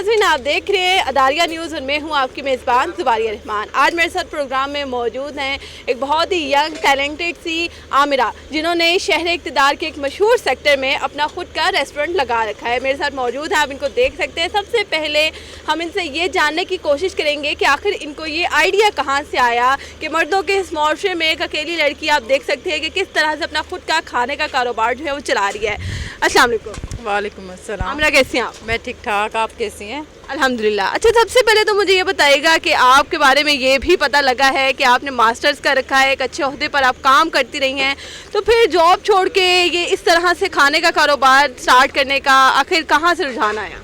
नाज़रीन, आप देख रहे हैं अदारिया न्यूज़ और मैं हूं आपकी मेज़बान ज़ुबारिया रहमान। आज मेरे साथ प्रोग्राम में मौजूद हैं एक बहुत ही यंग टैलेंटेड सी आमिरा, जिन्होंने शहर इक़्तिदार के एक मशहूर सेक्टर में अपना ख़ुद का रेस्टोरेंट लगा रखा है। मेरे साथ मौजूद है, आप इनको देख सकते हैं। सबसे पहले हम इनसे ये जानने की कोशिश करेंगे कि आखिर इनको ये आइडिया कहाँ से आया कि मर्दों के इस मुआशरे में एक अकेली लड़की, आप देख सकते हैं कि किस तरह से अपना ख़ुद का खाने का कारोबार जो है वो चला रही है। अस्सलाम वालेकुम। वालेकुम अस्सलाम। आमिरा, कैसी हैं आप? मैं ठीक ठाक, आप कैसी हैं? अल्हम्दुलिल्लाह। अच्छा, सबसे पहले तो मुझे ये बताइएगा कि आपके बारे में ये भी पता लगा है कि आपने मास्टर्स कर रखा है, एक अच्छे ओहदे पर आप काम करती रही हैं, तो फिर जॉब छोड़ के ये इस तरह से खाने का कारोबार स्टार्ट करने का आखिर कहाँ से रुझान आया?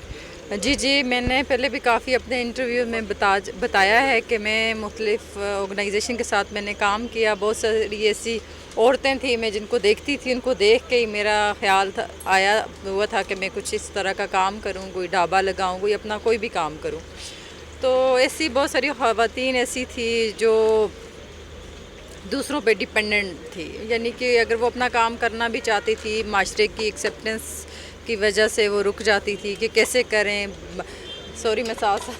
जी, मैंने पहले भी काफ़ी अपने इंटरव्यू में बताया है कि मैं मुख्तलिफ़ ऑर्गेनाइजेशन के साथ मैंने काम किया। बहुत सारी ऐसी औरतें थी मैं जिनको देखती थी, उनको देख के ही मेरा ख्याल हुआ था कि मैं कुछ इस तरह का काम करूं, कोई ढाबा लगाऊं, कोई अपना कोई भी काम करूं। तो ऐसी बहुत सारी ख़वातीन ऐसी थी जो दूसरों पे डिपेंडेंट थी, यानी कि अगर वो अपना काम करना भी चाहती थी, माशरे की एक्सेप्टेंस की वजह से वो रुक जाती थी कि कैसे करें। सॉरी, मैं साथ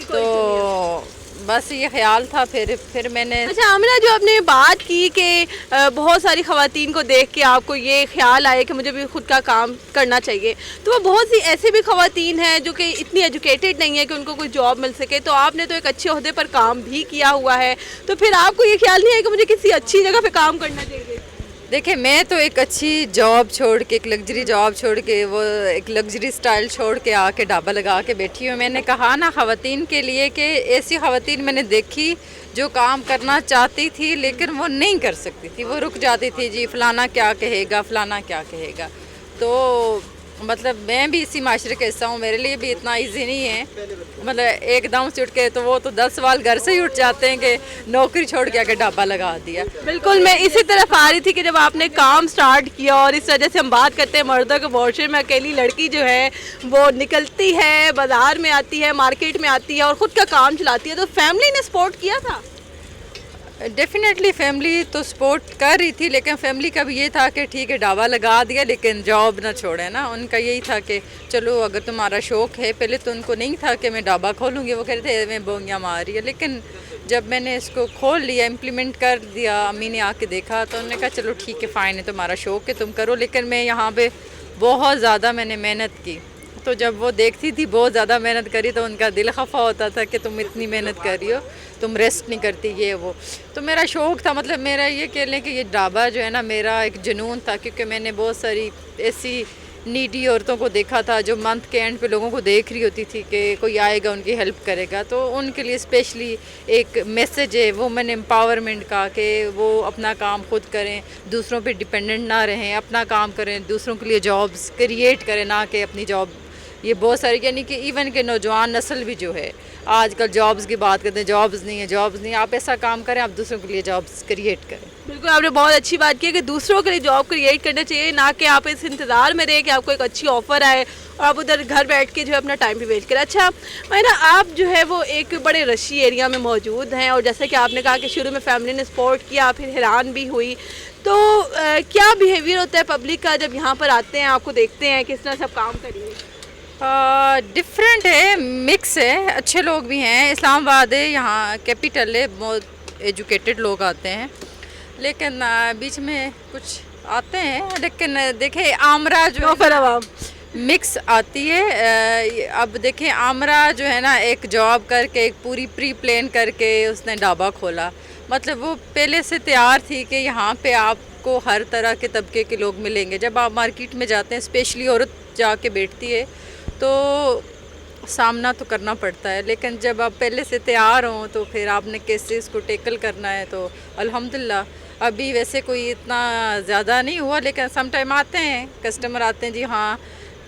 तो बस ये ख्याल था। फिर मैंने अच्छा आमिरा, जो आपने बात की कि बहुत सारी ख़वातीन को देख के आपको ये ख्याल आया कि मुझे भी खुद का काम करना चाहिए, तो वो बहुत सी ऐसी भी ख़वातीन हैं जो कि इतनी एजुकेटेड नहीं है कि उनको कोई जॉब मिल सके। तो आपने तो एक अच्छे ओहदे पर काम भी किया हुआ है, तो फिर आपको ये ख्याल नहीं है कि मुझे किसी अच्छी जगह पर काम करना चाहिए? देखिए, मैं तो एक अच्छी जॉब छोड़ के, एक लग्जरी जॉब छोड़ के, वो एक लग्जरी स्टाइल छोड़ के आके ढाबा लगा के बैठी हूँ। मैंने कहा ना ख़वातीन के लिए कि ऐसी ख़वातीन मैंने देखी जो काम करना चाहती थी लेकिन वो नहीं कर सकती थी, वो रुक जाती थी, जी फ़लाना क्या कहेगा, फ़लाना क्या कहेगा। तो मतलब मैं भी इसी माशरे का हिस्सा हूँ, मेरे लिए भी इतना इजी नहीं है। मतलब एकदम से उठ के तो वो तो 10 सवाल घर से ही उठ जाते हैं कि नौकरी छोड़ के आके ढाबा लगा दिया। बिल्कुल, मैं इसी तरफ आ रही थी कि जब आपने काम स्टार्ट किया, और इस वजह से हम बात करते हैं मर्दों के मुआशरे में अकेली लड़की जो है वो निकलती है, बाज़ार में आती है, मार्केट में आती है और ख़ुद का काम चलाती है, तो फैमिली ने सपोर्ट किया था? डेफिनेटली फैमिली तो सपोर्ट कर रही थी, लेकिन फैमिली का भी ये था कि ठीक है ढाबा लगा दिया लेकिन जॉब ना छोड़े ना। उनका यही था कि चलो अगर तुम्हारा शौक़ है, पहले तो उनको नहीं था कि मैं ढाबा खोलूँगी, वो कह रहे थे मैं बोंगियाँ मार रही है। लेकिन जब मैंने इसको खोल लिया, इम्प्लीमेंट कर दिया, अम्मी ने आके देखा तो उन्होंने कहा चलो ठीक है, फ़ाइन है, तुम्हारा शौक़ है, तुम करो। लेकिन मैं यहाँ पे बहुत ज़्यादा मैंने मेहनत की, तो जब वो देखती थी बहुत ज़्यादा मेहनत करी तो उनका दिल खफा होता था कि तुम इतनी मेहनत कर रही हो, तुम रेस्ट नहीं करती, ये वो। तो मेरा शौक़ था, मतलब मेरा ये कह लें कि ये ढाबा जो है ना मेरा एक जुनून था, क्योंकि मैंने बहुत सारी ऐसी नीडी औरतों को देखा था जो मंथ के एंड पे लोगों को देख रही होती थी कि कोई आएगा उनकी हेल्प करेगा। तो उनके लिए स्पेशली एक मैसेज है वुमेन एम्पावरमेंट का कि वो अपना काम खुद करें, दूसरों पे डिपेंडेंट ना रहें, अपना काम करें, दूसरों के लिए जॉब्स क्रिएट करें, ना कि अपनी जॉब। ये बहुत सारी, यानी कि इवन के नौजवान नस्ल भी जो है आजकल जॉब्स की बात करते हैं, जॉब्स नहीं है, जॉब्स नहीं है। आप ऐसा काम करें, आप दूसरों के लिए जॉब्स क्रिएट करें। बिल्कुल, आपने बहुत अच्छी बात की कि दूसरों के लिए जॉब क्रिएट करना चाहिए, ना कि आप इस इंतज़ार में रहे कि आपको एक अच्छी ऑफ़र आए और आप उधर घर बैठ के जो है अपना टाइम भी वेस्ट करें। अच्छा मैना, आप जो है वो एक बड़े रशी एरिया में मौजूद हैं, और जैसे कि आपने कहा कि शुरू में फैमिली ने सपोर्ट किया, फिर हैरान भी हुई, तो क्या बिहेवियर होता है पब्लिक का जब यहाँ पर आते हैं, आपको देखते हैं, किस तरह से आप काम करिए? डिफरेंट है, मिक्स है, अच्छे लोग भी हैं। इस्लामाबाद है, यहाँ कैपिटल है, बहुत एजुकेटेड लोग आते हैं, लेकिन बीच में कुछ आते हैं। लेकिन देखें आमरा जो मिक्स आती है। अब देखें आमरा जो है ना, एक जॉब करके, एक पूरी प्री प्लान करके उसने ढाबा खोला, मतलब वो पहले से तैयार थी कि यहाँ पे आपको हर तरह के तबके के लोग मिलेंगे। जब आप मार्केट में जाते हैं, स्पेशली औरत जाके बैठती है तो सामना तो करना पड़ता है, लेकिन जब आप पहले से तैयार हों तो फिर आपने कैसे इसको टैकल करना है। तो अल्हम्दुलिल्लाह अभी वैसे कोई इतना ज़्यादा नहीं हुआ, लेकिन सम टाइम आते हैं, कस्टमर आते हैं, जी हाँ।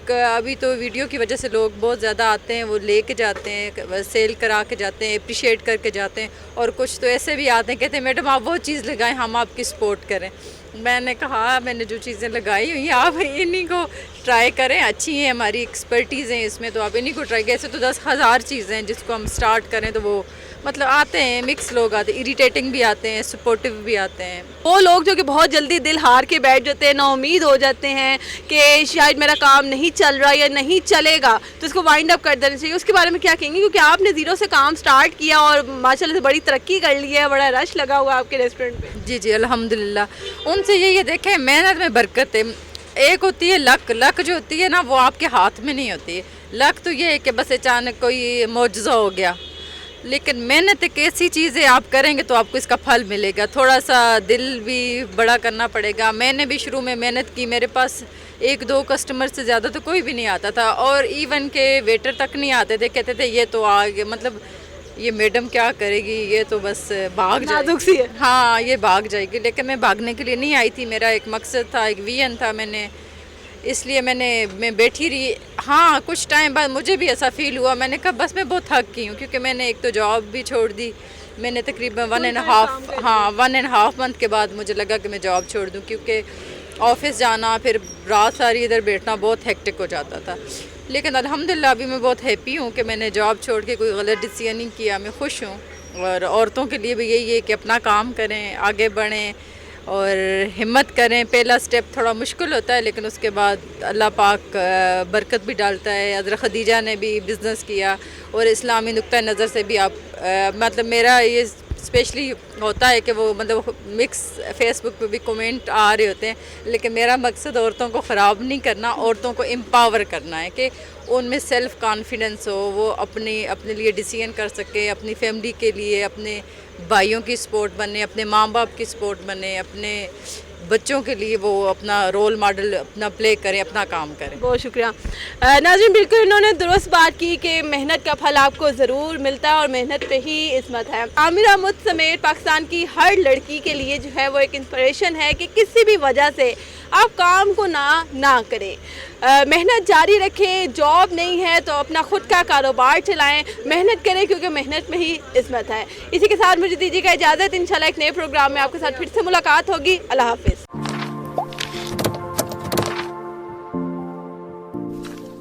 अभी तो वीडियो की वजह से लोग बहुत ज़्यादा आते हैं, वो लेके जाते हैं, सेल करा के जाते हैं, अप्रिशिएट करके जाते हैं। और कुछ तो ऐसे भी आते हैं, कहते हैं मैडम आप वो चीज़ लगाएं, हम आपकी सपोर्ट करें। میں نے کہا میں نے جو چیزیں لگائی ہوئی ہیں آپ انہیں کو ٹرائی کریں, اچھی ہیں, ہماری ایکسپرٹیز ہیں اس میں, تو آپ انہیں کو ٹرائی. ایسے تو 10,000 چیزیں ہیں جس کو ہم سٹارٹ کریں تو وہ مطلب آتے ہیں, مکس لوگ آتے ہیں, اریٹیٹنگ بھی آتے ہیں, سپورٹیو بھی آتے ہیں. وہ لوگ جو کہ بہت جلدی دل ہار کے بیٹھ جاتے ہیں, نا امید ہو جاتے ہیں کہ شاید میرا کام نہیں چل رہا یا نہیں چلے گا, تو اس کو وائنڈ اپ کر دینا چاہیے, اس کے بارے میں کیا کہیں گے؟ کیونکہ آپ نے زیرو سے کام سٹارٹ کیا اور ماشاءاللہ سے بڑی ترقی کر لی ہے, بڑا رش لگا ہوا آپ کے ریسٹورینٹ پہ. جی جی الحمدللہ. ان سے یہ دیکھیں محنت میں برکت ہے. ایک ہوتی ہے لک, لک جو ہوتی ہے نا وہ آپ کے ہاتھ میں نہیں ہوتی ہے. لک تو یہ ہے کہ بس اچانک کوئی معجزہ ہو گیا, لیکن محنت ایک ایسی چیز ہے آپ کریں گے تو آپ کو اس کا پھل ملے گا. تھوڑا سا دل بھی بڑا کرنا پڑے گا. میں نے بھی شروع میں محنت کی, میرے پاس 1-2 کسٹمر سے زیادہ تو کوئی بھی نہیں آتا تھا, اور ایون کہ ویٹر تک نہیں آتے تھے, کہتے تھے یہ تو آ گئے, مطلب یہ میڈم کیا کرے گی, یہ تو بس بھاگ جائے نازک سی ہے. ہاں یہ بھاگ جائے گی. لیکن میں بھاگنے کے لیے نہیں آئی تھی, میرا ایک مقصد تھا, ایک ویژن تھا. اس لیے میں بیٹھی رہی. ہاں کچھ ٹائم بعد مجھے بھی ایسا فیل ہوا, میں نے کہا بس میں بہت تھک گئی ہوں, کیونکہ میں نے ایک تو جاب بھی چھوڑ دی. میں نے تقریباً 1.5 منتھ کے بعد مجھے لگا کہ میں جاب چھوڑ دوں, کیونکہ آفس جانا پھر رات ساری ادھر بیٹھنا بہت ہیکٹک ہو جاتا تھا. لیکن الحمدللہ ابھی میں بہت ہیپی ہوں کہ میں نے جاب چھوڑ کے کوئی غلط ڈیسیژن نہیں کیا. میں خوش ہوں, اور عورتوں کے لیے بھی یہی ہے کہ اپنا کام کریں, آگے بڑھیں اور ہمت کریں. پہلا سٹیپ تھوڑا مشکل ہوتا ہے, لیکن اس کے بعد اللہ پاک برکت بھی ڈالتا ہے. حضرت خدیجہ نے بھی بزنس کیا, اور اسلامی نقطۂ نظر سے بھی آپ مطلب میرا یہ اسپیشلی ہوتا ہے کہ وہ مطلب مکس فیس بک پہ بھی کومنٹ آ رہے ہوتے ہیں, لیکن میرا مقصد عورتوں کو خراب نہیں کرنا, عورتوں کو امپاور کرنا ہے کہ ان میں سیلف کانفیڈنس ہو, وہ اپنے لیے ڈیسیژن کر سکے, اپنی فیملی کے لیے, اپنے بھائیوں کی سپورٹ بنے, اپنے ماں باپ کی سپورٹ بنے, اپنے بچوں کے لیے وہ اپنا رول ماڈل اپنا پلے کریں, اپنا کام کریں. بہت شکریہ. ناظرین بالکل انہوں نے درست بات کی کہ محنت کا پھل آپ کو ضرور ملتا ہے, اور محنت پہ ہی عصمت ہے. عامرہ مجھ سمیت پاکستان کی ہر لڑکی کے لیے جو ہے وہ ایک انسپریشن ہے کہ کسی بھی وجہ سے آپ کام کو نہ کریں, محنت جاری رکھیں. جاب نہیں ہے تو اپنا خود کا کاروبار چلائیں, محنت کریں, کیونکہ محنت میں ہی عصمت ہے. اسی کے ساتھ مجھے دیجیے گا اجازت, انشاءاللہ ایک نئے پروگرام میں آپ کے ساتھ پھر سے ملاقات ہوگی. اللہ حافظ.